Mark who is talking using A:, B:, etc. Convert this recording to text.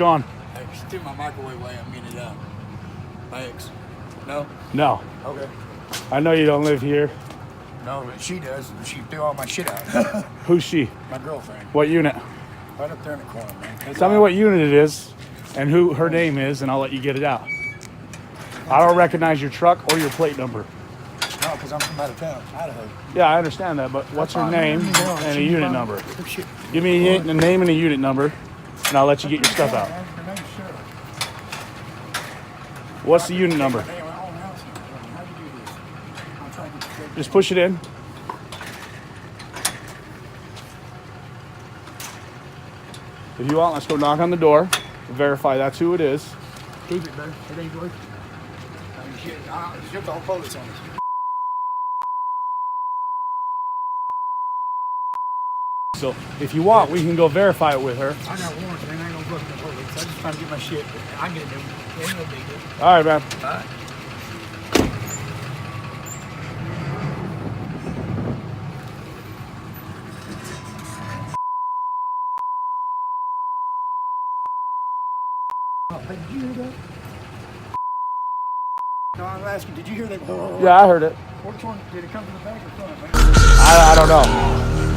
A: on?
B: Hey, she threw my microwave away. I'm getting it up. Thanks. No?
A: No.
B: Okay.
A: I know you don't live here.
B: No, but she does. She threw all my shit out.
A: Who's she?
B: My girlfriend.
A: What unit?
B: Right up there in the corner, man.
A: Tell me what unit it is and who her name is, and I'll let you get it out. I don't recognize your truck or your plate number.
B: No, because I'm from out of town, Idaho.
A: Yeah, I understand that, but what's her name and a unit number? Give me a name and a unit number, and I'll let you get your stuff out. What's the unit number? Just push it in. If you want, let's go knock on the door, verify that's who it is.
B: Keep it, baby. It ain't working. Shit, the whole police on us.
A: So if you want, we can go verify it with her.
B: I got warrants, man. I ain't gonna book the police. I just trying to get my shit. I get it. It ain't no big deal.
A: All right, man.
B: All right. Hey, did you hear that? No, I'm asking, did you hear that?
A: Yeah, I heard it.
B: Which one? Did it come from the back or front, man?
A: I don't know.